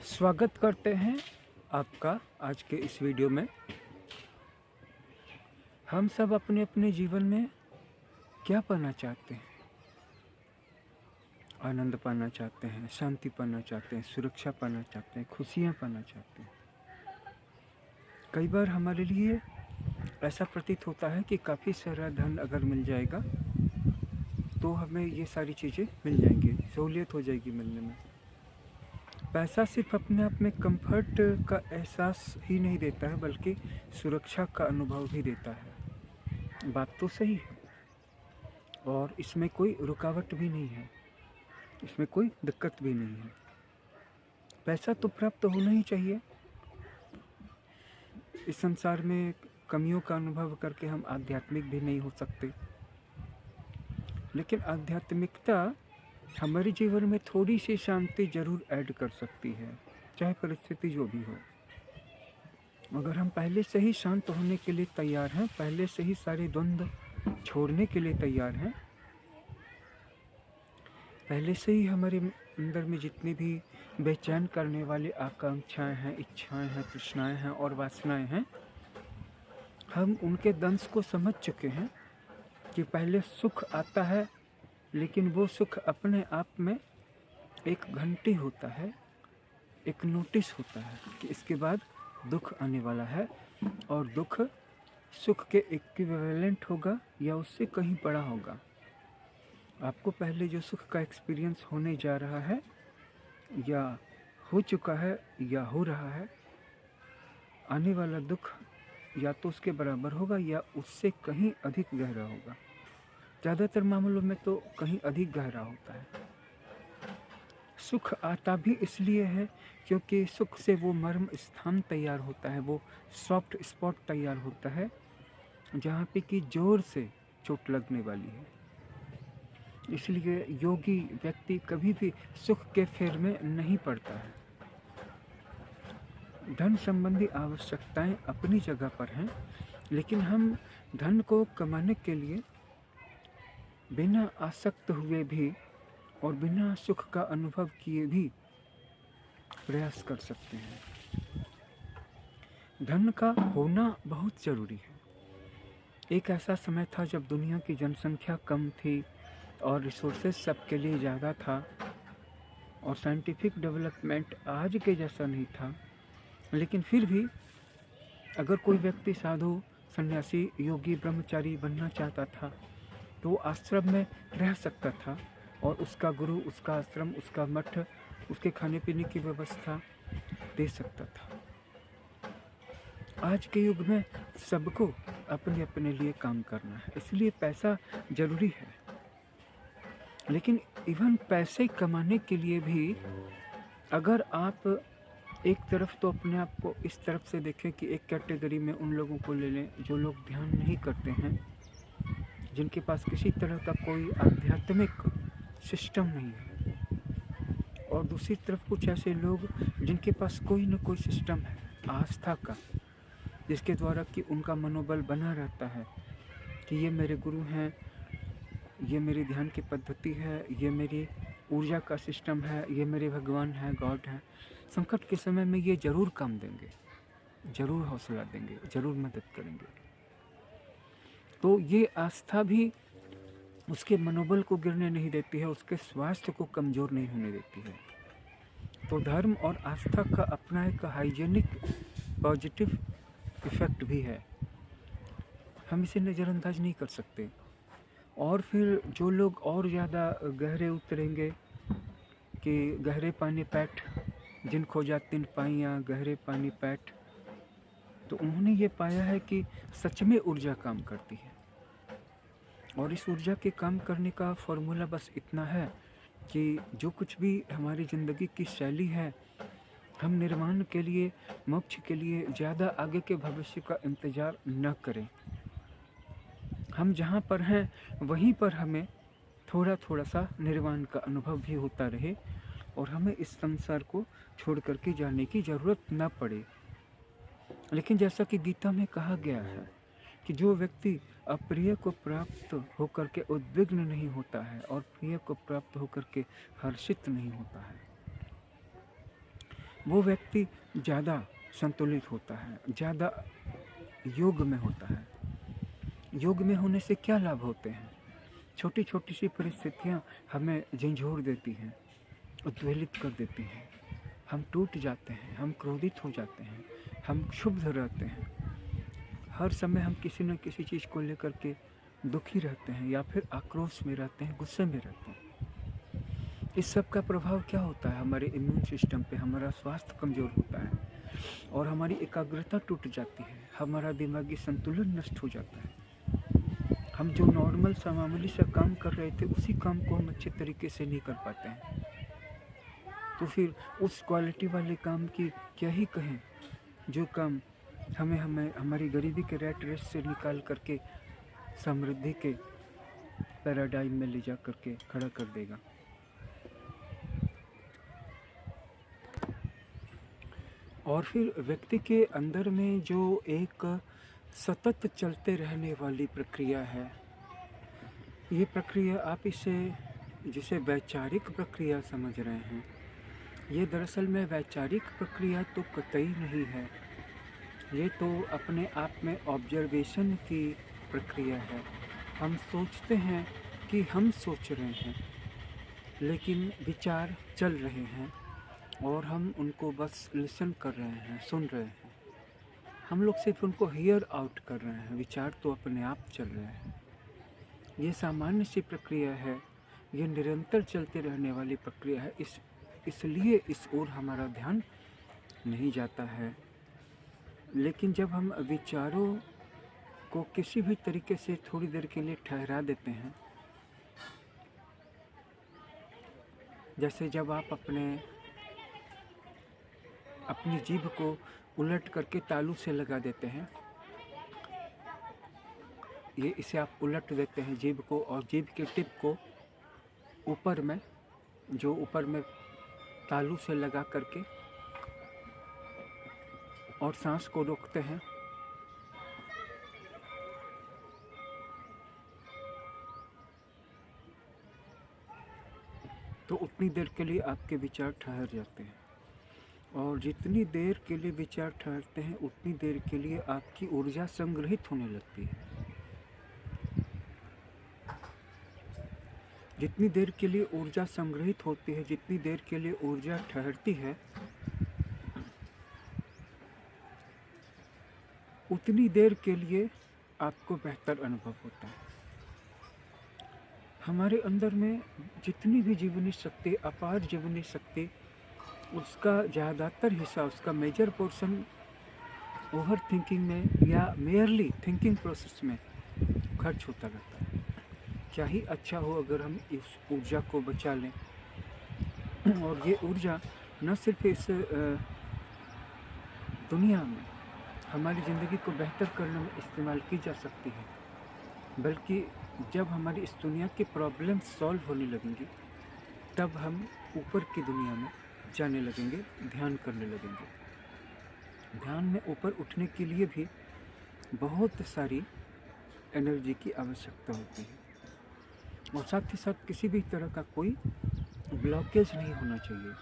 स्वागत करते हैं आपका आज के इस वीडियो में। हम सब अपने अपने जीवन में क्या पाना चाहते हैं? आनंद पाना चाहते हैं, शांति पाना चाहते हैं, सुरक्षा पाना चाहते हैं, खुशियाँ पाना चाहते हैं। कई बार हमारे लिए ऐसा प्रतीत होता है कि काफ़ी सारा धन अगर मिल जाएगा तो हमें ये सारी चीज़ें मिल जाएंगी, सहूलियत हो जाएगी मिलने में। पैसा सिर्फ अपने आप में कंफर्ट का एहसास ही नहीं देता है, बल्कि सुरक्षा का अनुभव भी देता है। बात तो सही है और इसमें कोई रुकावट भी नहीं है, इसमें कोई दिक्कत भी नहीं है। पैसा तो प्राप्त होना ही चाहिए। इस संसार में कमियों का अनुभव करके हम आध्यात्मिक भी नहीं हो सकते, लेकिन आध्यात्मिकता हमारे जीवन में थोड़ी सी शांति जरूर ऐड कर सकती है, चाहे परिस्थिति जो भी हो। अगर हम पहले से ही शांत होने के लिए तैयार हैं, पहले से ही सारे द्वंद्व छोड़ने के लिए तैयार हैं, पहले से ही हमारे अंदर में जितनी भी बेचैन करने वाली आकांक्षाएं हैं, इच्छाएं हैं, तृष्णाएं हैं और वासनाएं हैं, हम उनके दंश को समझ चुके हैं कि पहले सुख आता है, लेकिन वो सुख अपने आप में एक घंटी होता है, एक नोटिस होता है कि इसके बाद दुख आने वाला है, और दुख सुख के इक्विवेलेंट होगा या उससे कहीं बड़ा होगा। आपको पहले जो सुख का एक्सपीरियंस होने जा रहा है या हो चुका है या हो रहा है, आने वाला दुख या तो उसके बराबर होगा या उससे कहीं अधिक गहरा होगा। ज़्यादातर मामलों में तो कहीं अधिक गहरा होता है। सुख आता भी इसलिए है क्योंकि सुख से वो मर्म स्थान तैयार होता है, वो सॉफ्ट स्पॉट तैयार होता है जहाँ पे कि जोर से चोट लगने वाली है। इसलिए योगी व्यक्ति कभी भी सुख के फेर में नहीं पड़ता है। धन संबंधी आवश्यकताएं अपनी जगह पर हैं, लेकिन हम धन को कमाने के लिए बिना आसक्त हुए भी और बिना सुख का अनुभव किए भी प्रयास कर सकते हैं। धन का होना बहुत जरूरी है। एक ऐसा समय था जब दुनिया की जनसंख्या कम थी और रिसोर्सेज सबके लिए ज़्यादा था और साइंटिफिक डेवलपमेंट आज के जैसा नहीं था, लेकिन फिर भी अगर कोई व्यक्ति साधु, सन्यासी, योगी, ब्रह्मचारी बनना चाहता था तो वो आश्रम में रह सकता था और उसका गुरु, उसका आश्रम, उसका मठ, उसके खाने पीने की व्यवस्था दे सकता था। आज के युग में सबको अपने अपने लिए काम करना है, इसलिए पैसा जरूरी है। लेकिन इवन पैसे कमाने के लिए भी अगर आप एक तरफ तो अपने आप को इस तरफ से देखें कि एक कैटेगरी में उन लोगों को ले लें जो लोग ध्यान नहीं करते हैं, जिनके पास किसी तरह का कोई आध्यात्मिक सिस्टम नहीं है, और दूसरी तरफ कुछ ऐसे लोग जिनके पास कोई न कोई सिस्टम है आस्था का, जिसके द्वारा कि उनका मनोबल बना रहता है कि ये मेरे गुरु हैं, ये मेरी ध्यान की पद्धति है, ये मेरी ऊर्जा का सिस्टम है, ये मेरे भगवान हैं, गॉड हैं। संकट के समय में ये जरूर काम देंगे, जरूर हौसला देंगे, जरूर मदद करेंगे। तो ये आस्था भी उसके मनोबल को गिरने नहीं देती है, उसके स्वास्थ्य को कमज़ोर नहीं होने देती है। तो धर्म और आस्था का अपना एक हाइजेनिक पॉजिटिव इफेक्ट भी है, हम इसे नज़रअंदाज नहीं कर सकते। और फिर जो लोग और ज़्यादा गहरे उतरेंगे कि गहरे पानी पैठ, जिन खोजा तिन पाइयाँ गहरे पानी पैठ, तो उन्होंने ये पाया है कि सच में ऊर्जा काम करती है। और इस ऊर्जा के काम करने का फॉर्मूला बस इतना है कि जो कुछ भी हमारी ज़िंदगी की शैली है, हम निर्माण के लिए, मोक्ष के लिए ज़्यादा आगे के भविष्य का इंतज़ार न करें। हम जहाँ पर हैं वहीं पर हमें थोड़ा थोड़ा सा निर्वाण का अनुभव भी होता रहे और हमें इस संसार को छोड़ करके जाने की ज़रूरत न पड़े। लेकिन जैसा कि गीता में कहा गया है कि जो व्यक्ति अप्रिय को प्राप्त होकर के उद्विग्न नहीं होता है और प्रिय को प्राप्त होकर के हर्षित नहीं होता है, वो व्यक्ति ज़्यादा संतुलित होता है, ज़्यादा योग में होता है। योग में होने से क्या लाभ होते हैं? छोटी छोटी सी परिस्थितियाँ हमें झंझोर देती हैं, उद्वेलित कर देती हैं, हम टूट जाते हैं, हम क्रोधित हो जाते हैं, हम क्षुब्ध रहते हैं, हर समय हम किसी न किसी चीज़ को लेकर के दुखी रहते हैं या फिर आक्रोश में रहते हैं, गुस्से में रहते हैं। इस सब का प्रभाव क्या होता है? हमारे इम्यून सिस्टम पे हमारा स्वास्थ्य कमज़ोर होता है और हमारी एकाग्रता टूट जाती है, हमारा दिमागी संतुलन नष्ट हो जाता है। हम जो नॉर्मल सा मामूली सा काम कर रहे थे उसी काम को हम अच्छे तरीके से नहीं कर पाते हैं, तो फिर उस क्वालिटी वाले काम की क्या ही कहें, जो काम हमें हमारी गरीबी के रैट रेस से निकाल करके समृद्धि के पैराडाइम में ले जा करके खड़ा कर देगा। और फिर व्यक्ति के अंदर में जो एक सतत चलते रहने वाली प्रक्रिया है, ये प्रक्रिया आप जिसे वैचारिक प्रक्रिया समझ रहे हैं, ये दरअसल में वैचारिक प्रक्रिया तो कतई नहीं है। ये तो अपने आप में ऑब्जर्वेशन की प्रक्रिया है। हम सोचते हैं कि हम सोच रहे हैं, लेकिन विचार चल रहे हैं और हम उनको बस लिसन कर रहे हैं, सुन रहे हैं। हम लोग सिर्फ उनको हियर आउट कर रहे हैं, विचार तो अपने आप चल रहे हैं। ये सामान्य सी प्रक्रिया है, ये निरंतर चलते रहने वाली प्रक्रिया है। इसलिए इस ओर हमारा ध्यान नहीं जाता है। लेकिन जब हम विचारों को किसी भी तरीके से थोड़ी देर के लिए ठहरा देते हैं, जैसे जब आप अपनी जीभ को उलट करके तालू से लगा देते हैं, इसे आप उलट देते हैं जीभ को, और जीभ के टिप को ऊपर में तालू से लगा करके और सांस को रोकते हैं, तो उतनी देर के लिए आपके विचार ठहर जाते हैं। और जितनी देर के लिए विचार ठहरते हैं उतनी देर के लिए आपकी ऊर्जा संग्रहित होने लगती है। जितनी देर के लिए ऊर्जा संग्रहित होती है, जितनी देर के लिए ऊर्जा ठहरती है, उतनी देर के लिए आपको बेहतर अनुभव होता है। हमारे अंदर में जितनी भी जीवनी शक्ति, अपार जीवनी शक्ति, उसका ज़्यादातर हिस्सा, उसका मेजर पोर्शन ओवर थिंकिंग में या मेयरली थिंकिंग प्रोसेस में खर्च होता रहता है। क्या ही अच्छा हो अगर हम इस ऊर्जा को बचा लें, और ये ऊर्जा न सिर्फ इस दुनिया में हमारी ज़िंदगी को बेहतर करने में इस्तेमाल की जा सकती है, बल्कि जब हमारी इस दुनिया की प्रॉब्लम सॉल्व होने लगेंगी, तब हम ऊपर की दुनिया में जाने लगेंगे, ध्यान करने लगेंगे। ध्यान में ऊपर उठने के लिए भी बहुत सारी एनर्जी की आवश्यकता होती है, और साथ ही साथ किसी भी तरह का कोई ब्लॉकेज नहीं होना चाहिए।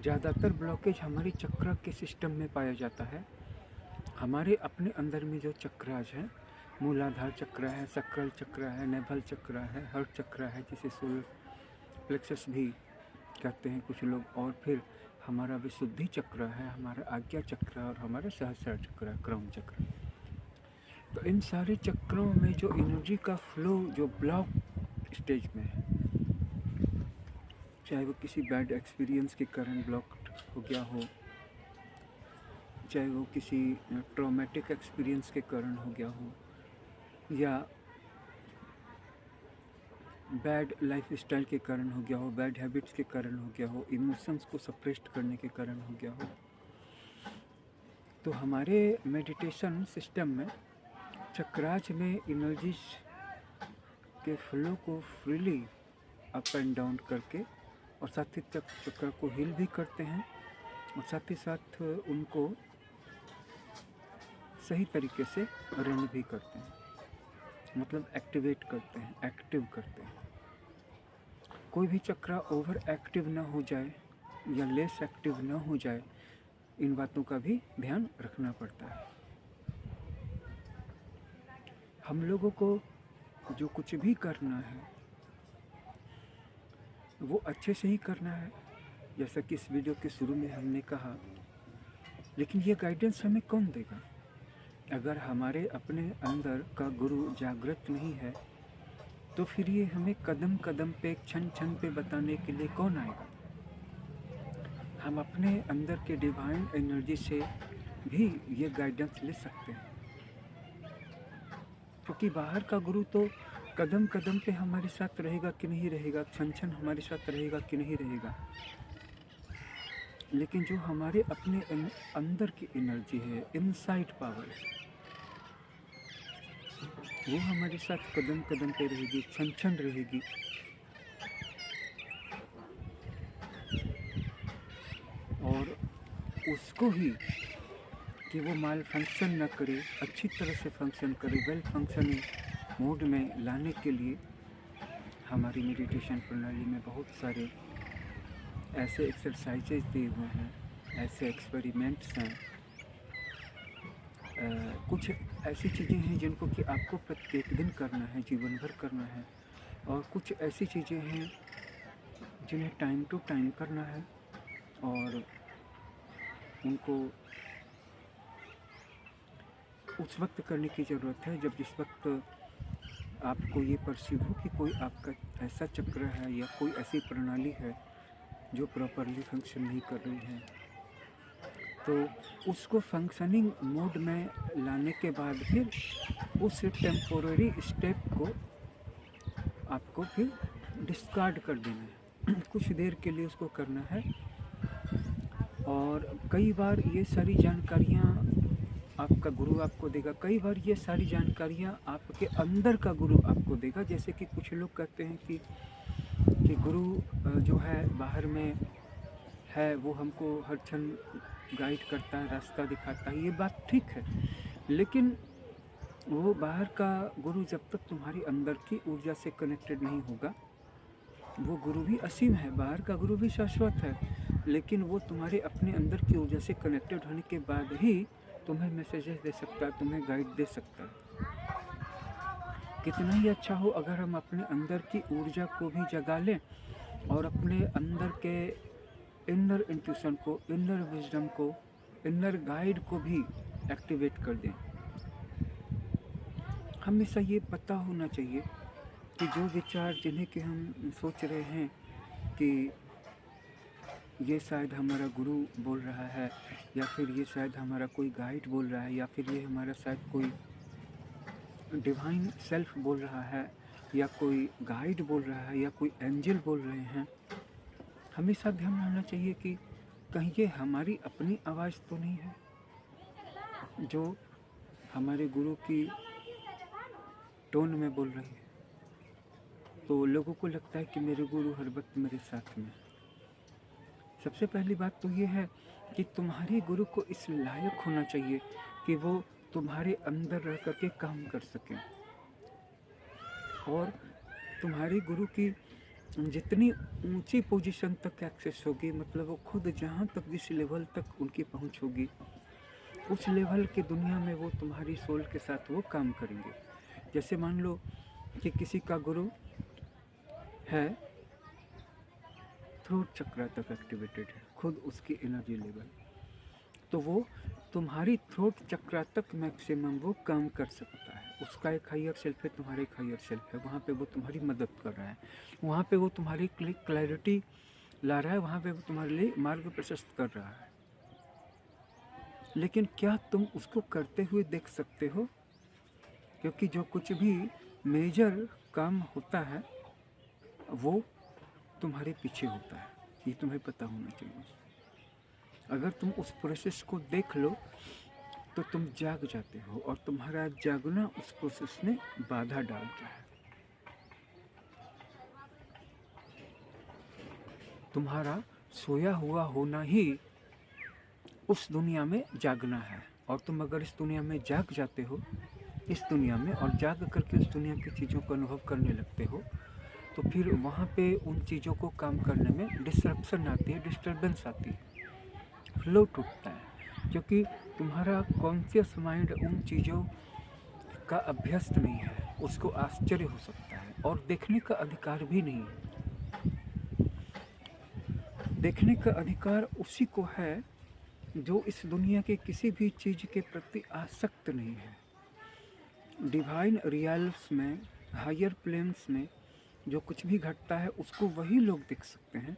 ज़्यादातर ब्लॉकेज हमारी चक्र के सिस्टम में पाया जाता है। हमारे अपने अंदर में जो चक्राज है, मूलाधार चक्र है, सक्राल चक्र है, नेभल चक्र है, हर्ट चक्र है, जिसे सोलर प्लेक्सस भी कहते हैं कुछ लोग, और फिर हमारा विशुद्धि चक्र है, हमारा आज्ञा चक्र और हमारा सहस्रार चक्र है, क्रम चक्र। तो इन सारे चक्रों में जो एनर्जी का फ्लो जो ब्लॉक स्टेज में है, चाहे वो किसी बैड एक्सपीरियंस के कारण ब्लॉक्ड हो गया हो, चाहे वो किसी ट्रॉमेटिक एक्सपीरियंस के कारण हो गया हो, या बैड लाइफ स्टाइल के कारण हो गया हो, बैड हैबिट्स के कारण हो गया हो, इमोशंस को सप्रेस्ड करने के कारण हो गया हो, तो हमारे मेडिटेशन सिस्टम में चक्राज में एनर्जीज के फ्लो को फ्रीली अप एंड डाउन करके, और साथ ही चक्र को हील भी करते हैं, और साथ ही साथ उनको सही तरीके से रन भी करते हैं, मतलब एक्टिवेट करते हैं, एक्टिव करते हैं। कोई भी चक्र ओवर एक्टिव ना हो जाए, या लेस एक्टिव न हो जाए, इन बातों का भी ध्यान रखना पड़ता है। हम लोगों को जो कुछ भी करना है वो अच्छे से ही करना है, जैसा कि इस वीडियो के शुरू में हमने कहा। लेकिन ये गाइडेंस हमें कौन देगा? अगर हमारे अपने अंदर का गुरु जागृत नहीं है तो फिर ये हमें कदम कदम पे, क्षण क्षण पे बताने के लिए कौन आएगा? हम अपने अंदर के डिवाइन एनर्जी से भी ये गाइडेंस ले सकते हैं, क्योंकि बाहर का गुरु तो कदम कदम पे हमारे साथ रहेगा कि नहीं रहेगा, क्षण क्षण हमारे साथ रहेगा कि नहीं रहेगा। लेकिन जो हमारे अपने अंदर की एनर्जी है, इनसाइड पावर, वो हमारे साथ कदम कदम पे रहेगी, क्षण क्षण रहेगी। और उसको ही कि वो माल फंक्शन न करे, अच्छी तरह से फंक्शन करे, वेल फंक्शनिंग मोड में लाने के लिए हमारी मेडिटेशन प्रणाली में बहुत सारे ऐसे एक्सरसाइजेज दिए हुए हैं, ऐसे एक्सपेरिमेंट्स हैं, कुछ ऐसी चीज़ें हैं जिनको कि आपको प्रत्येक दिन करना है, जीवन भर करना है, और कुछ ऐसी चीज़ें हैं जिन्हें टाइम टू टाइम करना है, और उनको उस वक्त करने की ज़रूरत है जब जिस वक्त आपको ये परसीव हो कि कोई आपका ऐसा चक्र है या कोई ऐसी प्रणाली है जो प्रॉपरली फंक्शन नहीं कर रही है। तो उसको फंक्शनिंग मोड में लाने के बाद फिर उस टेम्पोररी स्टेप को आपको फिर डिस्कार्ड कर देना है, कुछ देर के लिए उसको करना है। और कई बार ये सारी जानकारियाँ आपका गुरु आपको देगा, कई बार ये सारी जानकारियाँ आपके अंदर का गुरु आपको देगा। जैसे कि कुछ लोग कहते हैं कि गुरु जो है बाहर में है, वो हमको हर क्षण गाइड करता है, रास्ता दिखाता है, ये बात ठीक है। लेकिन वो बाहर का गुरु जब तक तुम्हारी अंदर की ऊर्जा से कनेक्टेड नहीं होगा, वो गुरु भी असीम है, बाहर का गुरु भी शाश्वत है, लेकिन वो तुम्हारे अपने अंदर की ऊर्जा से कनेक्टेड होने के बाद ही तुम्हें मैसेजेस दे सकता है, तुम्हें गाइड दे सकता है। कितना ही अच्छा हो अगर हम अपने अंदर की ऊर्जा को भी जगा लें और अपने अंदर के इनर इंट्यूशन को, इनर विजडम को, इनर गाइड को भी एक्टिवेट कर दें। हमेशा ये पता होना चाहिए कि जो विचार जिन्हें कि हम सोच रहे हैं कि ये शायद हमारा गुरु बोल रहा है, या फिर ये शायद हमारा कोई गाइड बोल रहा है, या फिर ये हमारा शायद कोई डिवाइन सेल्फ बोल रहा है, या कोई गाइड बोल रहा है, या कोई एंजल बोल रहे हैं, हमेशा ध्यान रखना चाहिए कि कहीं ये हमारी अपनी आवाज़ तो नहीं है जो हमारे गुरु की टोन में बोल रही है। तो लोगों को लगता है कि मेरे गुरु हर वक्त मेरे साथ में। सबसे पहली बात तो ये है कि तुम्हारे गुरु को इस लायक होना चाहिए कि वो तुम्हारे अंदर रह कर के काम कर सकें, और तुम्हारे गुरु की जितनी ऊंची पोजीशन तक एक्सेस होगी, मतलब वो खुद जहाँ तक, जिस लेवल तक उनकी पहुँच होगी, उस लेवल की दुनिया में वो तुम्हारी सोल के साथ वो काम करेंगे। जैसे मान लो कि किसी का गुरु है, थ्रोट चक्र तक एक्टिवेटेड है, खुद उसकी एनर्जी लेवल, तो वो तुम्हारी थ्रोट चक्र तक मैक्सिमम वो काम कर सकता है। उसका एक हायर सेल्फ है, तुम्हारा एक हायर सेल्फ है, वहाँ पे वो तुम्हारी मदद कर रहा है, वहाँ पे वो तुम्हारी क्लैरिटी ला रहा है, वहाँ पे वो तुम्हारे लिए मार्ग प्रशस्त कर रहा है। लेकिन क्या तुम उसको करते हुए देख सकते हो? क्योंकि जो कुछ भी मेजर काम होता है वो तुम्हारे पीछे होता है, ये तुम्हें पता होना चाहिए। अगर तुम उस प्रोसेस को देख लो तो तुम जाग जाते हो, और तुम्हारा जागना उस प्रोसेस में बाधा डालता है। तुम्हारा सोया हुआ होना ही उस दुनिया में जागना है, और तुम अगर इस दुनिया में जाग जाते हो, इस दुनिया में, और जाग करके उस दुनिया की चीज़ों को अनुभव करने लगते हो, तो फिर वहाँ पे उन चीज़ों को काम करने में डिस्ट्रप्शन आती है, डिस्टर्बेंस आती है, फ्लो टूटता है, क्योंकि तुम्हारा कॉन्शियस माइंड उन चीज़ों का अभ्यस्त नहीं है। उसको आश्चर्य हो सकता है और देखने का अधिकार भी नहीं है। देखने का अधिकार उसी को है जो इस दुनिया के किसी भी चीज़ के प्रति आसक्त नहीं है। डिवाइन रियल्स में, हायर प्लेन्स में जो कुछ भी घटता है उसको वही लोग देख सकते हैं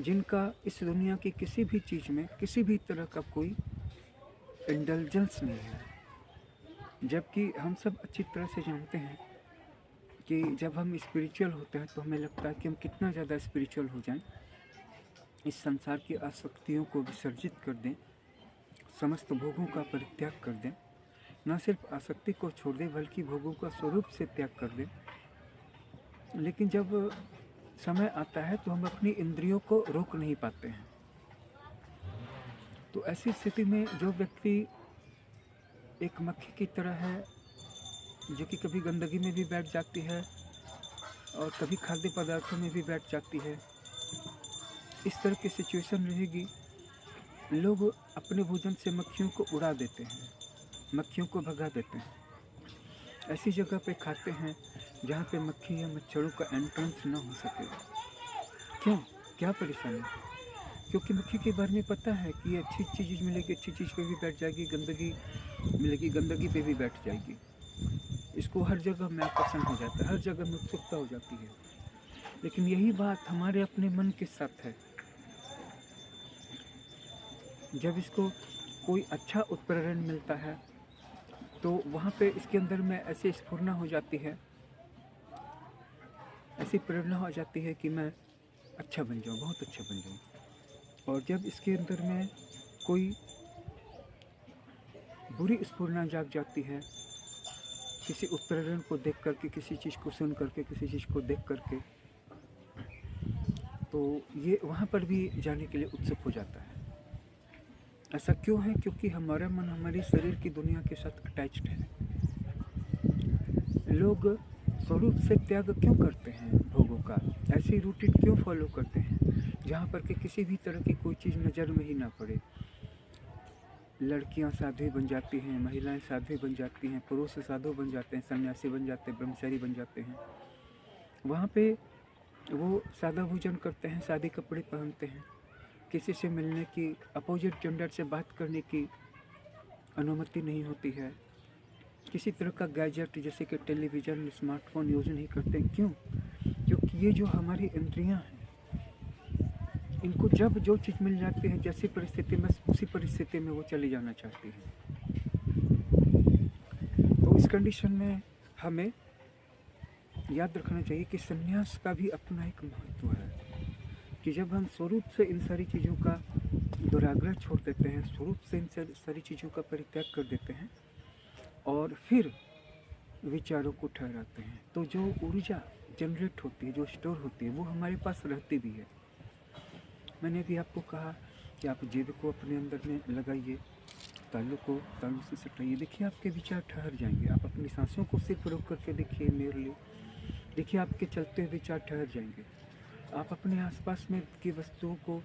जिनका इस दुनिया की किसी भी चीज़ में किसी भी तरह का कोई इंडल्जेंस नहीं है। जबकि हम सब अच्छी तरह से जानते हैं कि जब हम स्पिरिचुअल होते हैं तो हमें लगता है कि हम कितना ज़्यादा स्पिरिचुअल हो जाएं, इस संसार की आसक्तियों को विसर्जित कर दें, समस्त भोगों का परित्याग कर दें, न सिर्फ आसक्ति को छोड़ दें बल्कि भोगों का स्वरूप से त्याग कर दें। लेकिन जब समय आता है तो हम अपनी इंद्रियों को रोक नहीं पाते हैं। तो ऐसी स्थिति में जो व्यक्ति एक मक्खी की तरह है जो कि कभी गंदगी में भी बैठ जाती है और कभी खाद्य पदार्थों में भी बैठ जाती है, इस तरह की सिचुएशन रहेगी। लोग अपने भोजन से मक्खियों को उड़ा देते हैं, मक्खियों को भगा देते हैं, ऐसी जगह पे खाते हैं जहाँ पे मक्खी या मच्छरों का एंट्रेंस ना हो सके। क्यों? क्या परेशानी? क्योंकि मक्खी के बारे में पता है कि ये अच्छी चीज़ मिलेगी, अच्छी चीज़ पे भी बैठ जाएगी, गंदगी मिलेगी, गंदगी पे भी बैठ जाएगी। इसको हर जगह में आकर्षण हो जाता है, हर जगह में उत्सुकता हो जाती है। लेकिन यही बात हमारे अपने मन के साथ है। जब इसको कोई अच्छा उत्प्रेरण मिलता है तो वहाँ पे इसके अंदर में ऐसी स्फुरना हो जाती है, ऐसी प्रेरणा हो जाती है कि मैं अच्छा बन जाऊँ, बहुत अच्छा बन जाऊँ। और जब इसके अंदर में कोई बुरी स्फुरना जाग जाती है, किसी उत्प्रेरण को देख करके, किसी चीज़ को सुन करके, किसी चीज़ को देख करके, तो ये वहाँ पर भी जाने के लिए उत्सुक हो जाता है। ऐसा क्यों है? क्योंकि हमारा मन हमारे शरीर की दुनिया के साथ अटैच्ड है। लोग स्वरूप से त्याग क्यों करते हैं भोगों का? ऐसी रूटीन क्यों फॉलो करते हैं जहाँ पर कि किसी भी तरह की कोई चीज़ नज़र में ही ना पड़े? लड़कियाँ साध्वी बन जाती हैं, महिलाएं साध्वी बन जाती हैं, पुरुष साधु बन जाते हैं, सन्यासी बन जाते हैं, ब्रह्मचारी बन जाते हैं। वहाँ पे वो सादा भोजन करते हैं, सादे कपड़े पहनते हैं, किसी से मिलने की, अपोजिट जेंडर से बात करने की अनुमति नहीं होती है, किसी तरह का गैजेट जैसे कि टेलीविज़न, स्मार्टफोन यूज़ नहीं करते। क्यों? क्योंकि ये जो हमारी इंद्रियां हैं, इनको जब जो चीज़ मिल जाती है, जैसी परिस्थिति में उसी परिस्थिति में वो चली जाना चाहती है। तो इस कंडीशन में हमें याद रखना चाहिए कि संन्यास का भी अपना एक महत्व है कि जब हम स्वरूप से इन सारी चीज़ों का दुराग्रह छोड़ देते हैं, स्वरूप से इन सारी चीज़ों का परित्याग कर देते हैं और फिर विचारों को ठहराते हैं, तो जो ऊर्जा जनरेट होती है, जो स्टोर होती है, वो हमारे पास रहती भी है। मैंने भी आपको कहा कि आप जेब को अपने अंदर में लगाइए, तालू को तालू से सटाइए, देखिए आपके विचार ठहर जाएंगे। आप अपनी सांसों को सिर्फ रोक करके देखिए, मेरे देखिए आपके चलते हुए विचार ठहर जाएंगे। आप अपने आसपास में की वस्तुओं को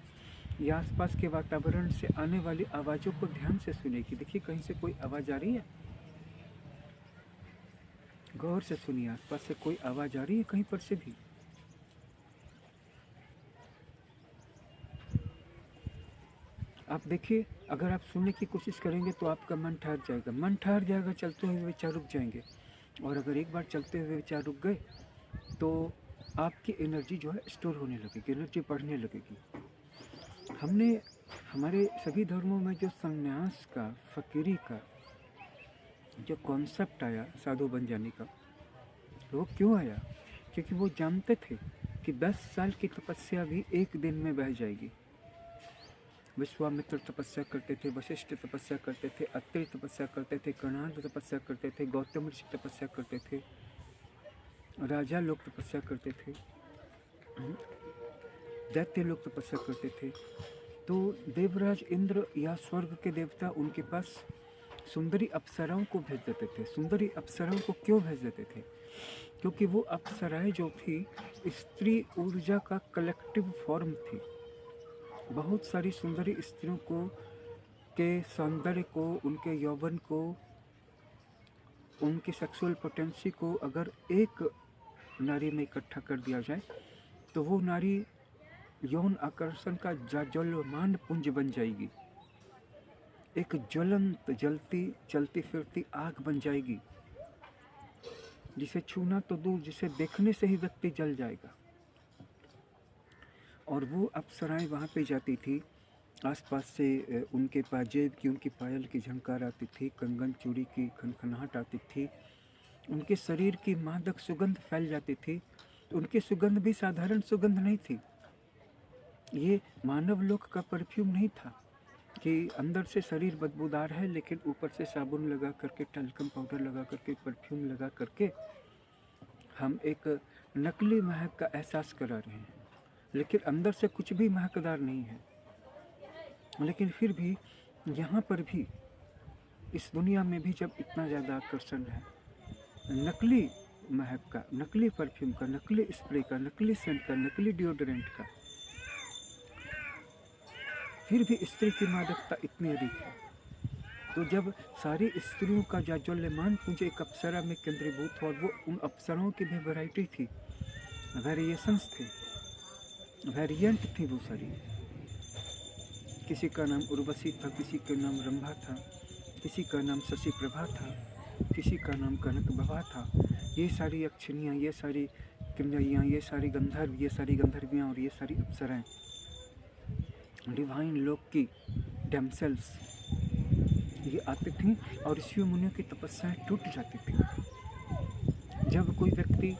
या आसपास के वातावरण से आने वाली आवाज़ों को ध्यान से सुनिए कि देखिए कहीं से कोई आवाज़ आ रही है, गौर से सुनिए, आसपास से कोई आवाज़ आ रही है कहीं पर से भी। आप देखिए, अगर आप सुनने की कोशिश करेंगे तो आपका मन ठहर जाएगा, मन ठहर जाएगा, चलते हुए विचार रुक जाएंगे। और अगर एक बार चलते हुए विचार रुक गए तो आपकी एनर्जी जो है स्टोर होने लगेगी, एनर्जी बढ़ने लगेगी। हमने हमारे सभी धर्मों में जो संन्यास का, फकीरी का जो कॉन्सेप्ट आया साधु बन जाने का, वो क्यों आया? क्योंकि वो जानते थे कि 10 साल की तपस्या भी एक दिन में बह जाएगी। विश्वामित्र तपस्या करते थे, वशिष्ठ तपस्या करते थे, अत्रि तपस्या करते थे, कणाद तपस्या करते थे, गौतम ऋषि तपस्या करते थे, राजा लोग तपस्या करते थे, दैत्य लोग तपस्या करते थे। तो देवराज इंद्र या स्वर्ग के देवता, उनके पास सुंदरी अप्सराओं को भेज देते थे। सुंदरी अप्सराओं को क्यों भेज देते थे? क्योंकि वो अप्सराएं जो थी स्त्री ऊर्जा का कलेक्टिव फॉर्म थी। बहुत सारी सुंदरी स्त्रियों को के सौंदर्य को, उनके यौवन को, उनकी सेक्सुअल पोटेंसी को अगर एक नारी में इकट्ठा कर दिया जाए तो वो नारी यौन आकर्षण का जाज्वल्यमान पुंज बन जाएगी, एक ज्वलंत जलती चलती फिरती आग बन जाएगी, जिसे छूना तो दूर, जिसे देखने से ही व्यक्ति जल जाएगा। और वो अप्सराएं वहाँ पे जाती थी, आसपास से उनके पाजेब की, उनकी पायल की झंकार आती थी, कंगन चूड़ी की खनखनाहट आती थी, उनके शरीर की मादक सुगंध फैल जाती थी। उनकी सुगंध भी साधारण सुगंध नहीं थी, ये मानव लोक का परफ्यूम नहीं था कि अंदर से शरीर बदबूदार है लेकिन ऊपर से साबुन लगा करके, टल्कम पाउडर लगा करके, परफ्यूम लगा करके हम एक नकली महक का एहसास करा रहे हैं, लेकिन अंदर से कुछ भी महकदार नहीं है। लेकिन फिर भी यहाँ पर भी, इस दुनिया में भी जब इतना ज़्यादा आकर्षण है नकली महक का, नकली परफ्यूम का, नकली स्प्रे का, नकली सेंट का, नकली डिओड्रेंट का, फिर भी स्त्री की मादकता इतनी अधिक है। तो जब सारी स्त्रियों का जाज्वल्यमान पुंज एक अप्सरा में केंद्रीभूत हुआ, और वो उन अप्सराओं की भी वैरायटी थी, वेरिएशंस थे, वेरिएंट थी वो सारी। किसी का नाम उर्वशी था, किसी का नाम रंभा था, किसी का नाम शशि प्रभा था, किसी का नाम कनक बभा था। ये सारी यक्षिणियाँ, ये सारी किन्नरियाँ, ये सारी गंधर्व, ये सारी गंधर्वियाँ और ये सारी अप्सराएँ, डिवाइन लोक की डैमसेल्स, ये आती थीं और ऋषियों मुनियों की तपस्याएँ टूट जाती थी। जब कोई व्यक्ति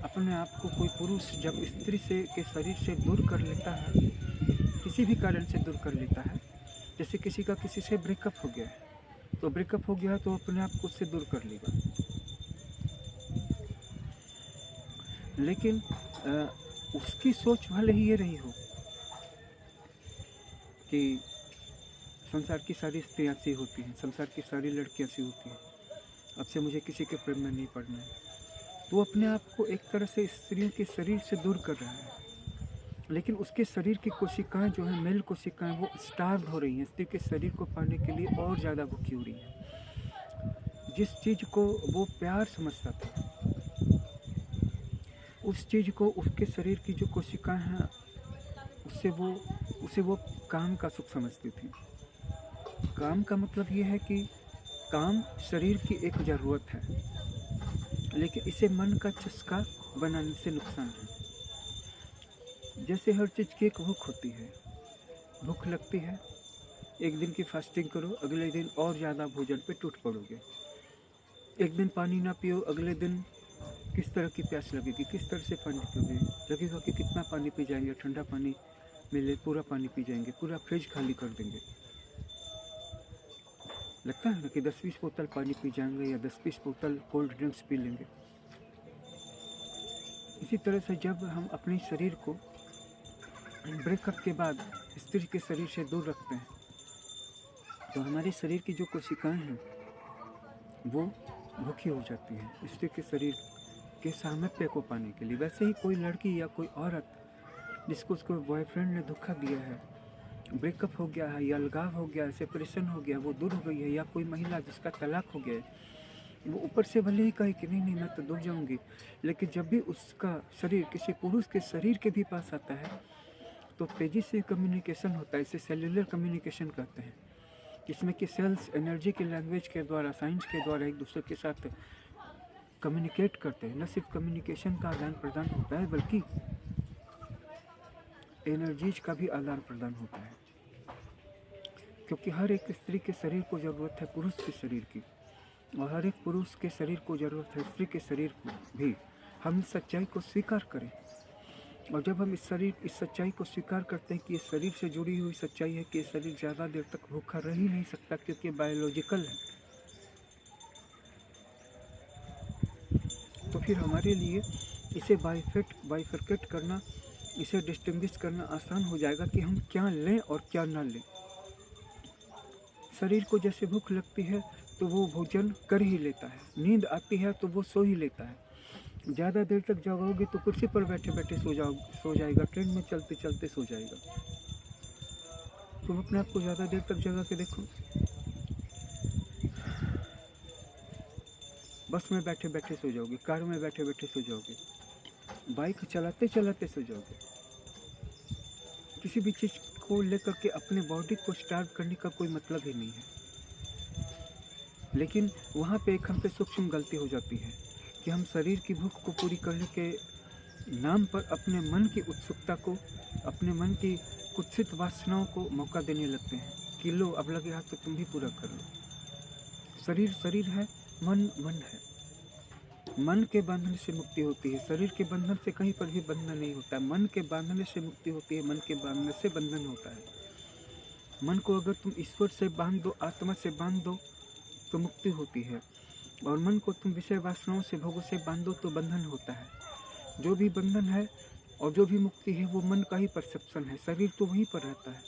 अपने आप को, कोई पुरुष जब स्त्री से के शरीर से दूर कर लेता है, किसी भी कारण से दूर कर लेता है, जैसे किसी का किसी से ब्रेकअप हो गया है, तो ब्रेकअप हो गया तो अपने आप को उससे दूर कर लेगा। लेकिन उसकी सोच भले ही ये रही हो कि संसार की सारी स्त्रियाँ ऐसी होती हैं, संसार की सारी लड़कियाँ ऐसी होती हैं, अब से मुझे किसी के प्रेम में नहीं पड़ना है, तो अपने आप को एक तरह से स्त्रियों के शरीर से दूर कर रहा है। लेकिन उसके शरीर की कोशिकाएं जो हैं, मेल कोशिकाएं, वो स्टार्व हो रही हैं, स्त्री के शरीर को पाने के लिए और ज़्यादा भूखी हो रही हैं। जिस चीज़ को वो प्यार समझता था, उस चीज़ को उसके शरीर की जो कोशिकाएं हैं, उसे वो काम का सुख समझती थी। काम का मतलब ये है कि काम शरीर की एक ज़रूरत है, लेकिन इसे मन का चस्का बनाने से नुकसान है। जैसे हर चीज़ की एक भूख होती है, भूख लगती है, एक दिन की फास्टिंग करो, अगले दिन और ज़्यादा भोजन पे टूट पड़ोगे। एक दिन पानी ना पियो, अगले दिन किस तरह की प्यास लगेगी, किस तरह से पानी पियोगे, लगेगा कि कितना पानी पी जाएंगे, ठंडा पानी मिले पूरा पानी पी जाएंगे, पूरा फ्रिज खाली कर देंगे। लगता है ना कि 10-20 बोतल पानी पी जाएंगे या 10-20 बोतल कोल्ड ड्रिंक्स पी लेंगे। इसी तरह से जब हम अपने शरीर को ब्रेकअप के बाद स्त्री के शरीर से दूर रखते हैं, तो हमारे शरीर की जो कोशिकाएं हैं वो भूखी हो जाती हैं स्त्री के शरीर के सामीप्य को पाने के लिए। वैसे ही कोई लड़की या कोई औरत जिसको उसको बॉयफ्रेंड ने धोखा दिया है, ब्रेकअप हो गया है या अलगाव हो गया है, सेपरेशन हो गया, वो दूर हो गई है, या कोई महिला जिसका तलाक हो गया है, वो ऊपर से भले ही कहे कि नहीं मैं तो दूर जाऊंगी, लेकिन जब भी उसका शरीर किसी पुरुष के शरीर के भी पास आता है तो तेज़ी से कम्युनिकेशन होता है। इसे सेल्युलर कम्युनिकेशन कहते हैं, जिसमें कि सेल्स एनर्जी की लैंग्वेज के द्वारा, साइंस के द्वारा एक दूसरे के साथ कम्युनिकेट करते हैं। न सिर्फ कम्युनिकेशन का आदान प्रदान होता है, बल्कि एनर्जीज का भी आदान प्रदान होता है, क्योंकि हर एक स्त्री के शरीर को ज़रूरत है पुरुष के शरीर की, और हर एक पुरुष के शरीर को ज़रूरत है स्त्री के शरीर को भी। हम इस सच्चाई को स्वीकार करें, और जब हम इस सच्चाई को स्वीकार करते हैं कि ये शरीर से जुड़ी हुई सच्चाई है कि ये शरीर ज़्यादा देर तक भूखा रह ही नहीं सकता, क्योंकि बायोलॉजिकल है, तो फिर हमारे लिए इसे बाइफरकेट करना, इसे डिस्टिंग्विश करना आसान हो जाएगा कि हम क्या लें और क्या ना लें। शरीर को जैसे भूख लगती है तो वो भोजन कर ही लेता है, नींद आती है तो वो सो ही लेता है। ज़्यादा देर तक जगाओगे तो कुर्सी पर बैठे बैठे सो जाएगा, ट्रेन में चलते चलते सो जाएगा। तुम अपने आप को ज़्यादा देर तक जगा के देखो, बस में बैठे बैठे सो जाओगे, कार में बैठे बैठे सो जाओगे, बाइक चलाते चलाते सो जाओगे। किसी भी चीज़ को लेकर के अपने बॉडी को स्टार्व करने का कोई मतलब ही नहीं है। लेकिन वहाँ पे एक हमसे सूक्ष्म गलती हो जाती है कि हम शरीर की भूख को पूरी करने के नाम पर अपने मन की उत्सुकता को, अपने मन की कुत्सित वासनाओं को मौका देने लगते हैं कि लो अब लगे हाथ तो तुम भी पूरा कर लो। शरीर शरीर है, मन मन है। मन के बंधन से मुक्ति होती है, शरीर के बंधन से कहीं पर भी बंधन नहीं होता है। मन के बांधने से मुक्ति होती है, मन के बांधने से बंधन होता है। मन को अगर तुम ईश्वर से बांध दो, आत्मा से बांध दो तो मुक्ति होती है, और मन को तुम विषय वासनाओं से, भोगों से बांध दो तो बंधन होता है। जो भी बंधन है और जो भी मुक्ति है वो मन का ही परसेप्शन है, शरीर तो वहीं पर रहता है।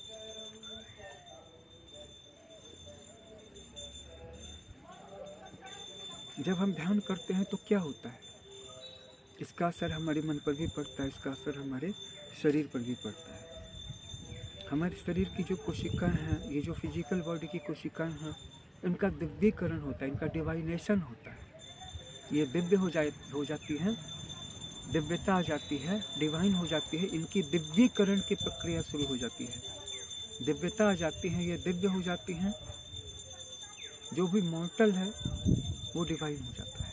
जब हम ध्यान करते हैं तो क्या होता है, इसका असर हमारे मन पर भी पड़ता है, इसका असर हमारे शरीर पर भी पड़ता है। हमारे शरीर की जो कोशिकाएं हैं, ये जो फिजिकल बॉडी की कोशिकाएं हैं, इनका दिव्यीकरण होता है, इनका डिवाइनेशन होता है। ये दिव्य हो जाती हैं, दिव्यता आ जाती है, डिवाइन हो जाती है, इनकी दिव्यीकरण की प्रक्रिया शुरू हो जाती है। दिव्यता आ जाती है, ये दिव्य हो जाती हैं। जो भी मॉर्टल है वो डिवाइन हो जाता है।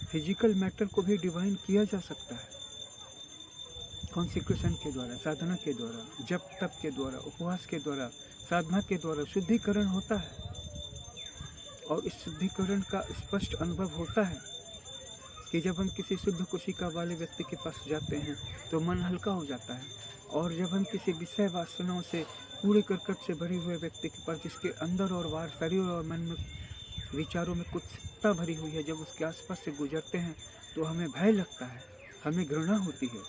फिजिकल मैटर को भी डिवाइन किया जा सकता है, कॉन्सेक्रेशन के द्वारा, साधना के द्वारा, जप तप के द्वारा, उपवास के द्वारा, साधना के द्वारा शुद्धिकरण होता है। और इस शुद्धिकरण का स्पष्ट अनुभव होता है कि जब हम किसी शुद्ध कोशिका वाले व्यक्ति के पास जाते हैं तो मन हल्का हो जाता है। और जब हम किसी विषय वासनाओं से, कूड़े करकट से भरे हुए व्यक्ति के पास, जिसके अंदर और बाहर, शरीर और मन में, विचारों में कुत्सितता भरी हुई है, जब उसके आसपास से गुजरते हैं तो हमें भय लगता है, हमें घृणा होती है,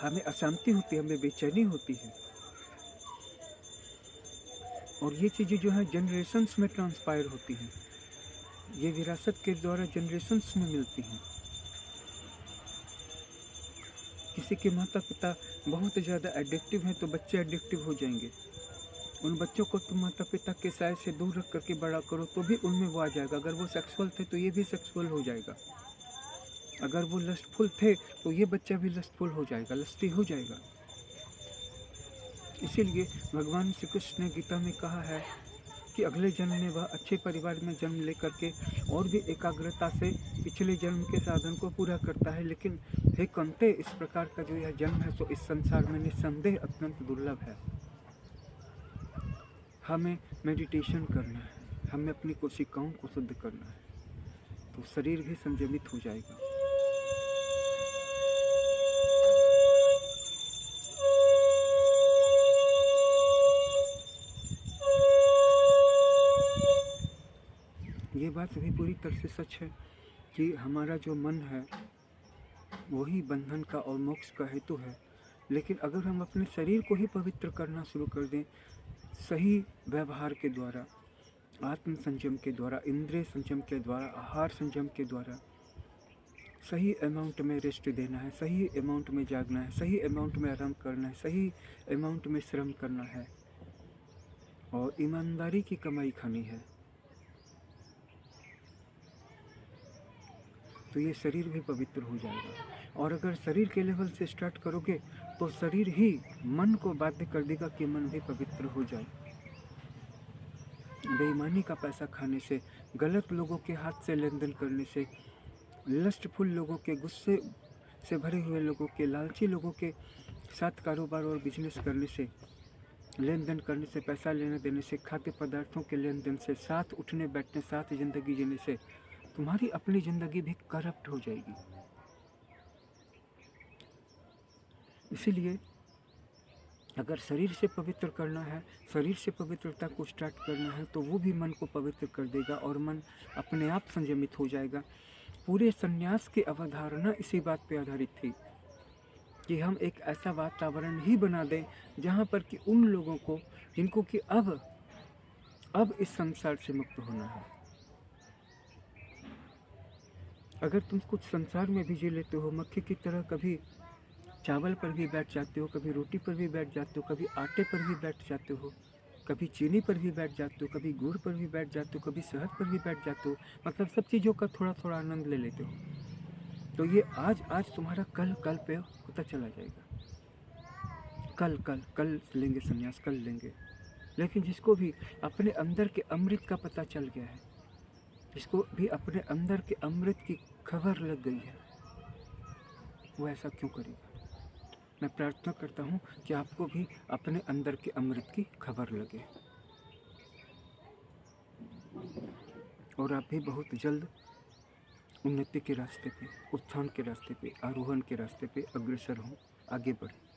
हमें अशांति होती है, हमें बेचैनी होती है। और ये चीज़ें जो है जनरेशन्स में ट्रांसपायर होती हैं, ये विरासत के द्वारा जनरेशन्स में मिलती हैं। किसी के माता पिता बहुत ज़्यादा एडिक्टिव हैं तो बच्चे एडिक्टिव हो जाएंगे। उन बच्चों को तुम माता पिता के साय से दूर रख करके बड़ा करो तो भी उनमें वो आ जाएगा। अगर वो सेक्सुअल थे तो ये भी सेक्सुअल हो जाएगा। अगर वो लस्टफुल थे तो ये बच्चा भी लस्टफुल हो जाएगा, लस्टी हो जाएगा। इसीलिए भगवान श्री कृष्ण ने गीता में कहा है कि अगले जन्म में वह अच्छे परिवार में जन्म लेकर के और भी एकाग्रता से पिछले जन्म के साधन को पूरा करता है। लेकिन हे कंते, इस प्रकार का जो यह जन्म है तो इस संसार में निस्संदेह अत्यंत दुर्लभ है। हमें मेडिटेशन करना है, हमें अपनी कोशिकाओं को शुद्ध करना है, तो शरीर भी संयमित हो जाएगा। ये बात भी पूरी तरह से सच है कि हमारा जो मन है वही बंधन का और मोक्ष का हेतु है। लेकिन अगर हम अपने शरीर को ही पवित्र करना शुरू कर दें सही व्यवहार के द्वारा, आत्म संयम के द्वारा, इंद्रिय संयम के द्वारा, आहार संयम के द्वारा, सही अमाउंट में रेस्ट देना है, सही अमाउंट में जागना है, सही अमाउंट में आराम करना है, सही अमाउंट में श्रम करना है और ईमानदारी की कमाई खानी है, तो ये शरीर भी पवित्र हो जाएगा। और अगर शरीर के लेवल से स्टार्ट करोगे तो शरीर ही मन को बाध्य कर देगा कि मन भी पवित्र हो जाए। बेईमानी का पैसा खाने से, गलत लोगों के हाथ से लेन देन करने से, लस्टफुल लोगों के, गुस्से से भरे हुए लोगों के, लालची लोगों के साथ कारोबार और बिजनेस करने से, लेन देन करने से, पैसा लेने देने से, खाद्य पदार्थों के लेन देन से, साथ उठने बैठने, साथ ज़िंदगी जीने से तुम्हारी अपनी ज़िंदगी भी करप्ट हो जाएगी। इसीलिए अगर शरीर से पवित्र करना है, शरीर से पवित्रता को स्टार्ट करना है तो वो भी मन को पवित्र कर देगा और मन अपने आप संयमित हो जाएगा। पूरे संन्यास की अवधारणा इसी बात पे आधारित थी कि हम एक ऐसा वातावरण ही बना दें जहाँ पर कि उन लोगों को जिनको कि अब अब इस संसार से मुक्त होना है। अगर तुम कुछ संसार में भी जी लेते हो, मक्खी की तरह कभी चावल पर भी बैठ जाते हो, कभी रोटी पर भी बैठ जाते हो, कभी आटे पर भी बैठ जाते हो, कभी चीनी पर भी बैठ जाते हो, कभी गुड़ पर भी बैठ जाते हो, कभी शहद पर भी बैठ जाते हो, मतलब सब चीज़ों का थोड़ा थोड़ा आनंद ले लेते हो। तो ये आज आज तुम्हारा कल कल पे होता चला जाएगा। कल कल कल लेंगे संन्यास, कल लेंगे। लेकिन जिसको भी अपने अंदर के अमृत का पता चल गया है, जिसको भी अपने अंदर के अमृत की खबर लग गई है, वो ऐसा क्यों करेगा? मैं प्रार्थना करता हूँ कि आपको भी अपने अंदर के अमृत की खबर लगे और आप भी बहुत जल्द उन्नति के रास्ते पे, उत्थान के रास्ते पे, आरोहण के रास्ते पे अग्रसर हों, आगे बढ़ें।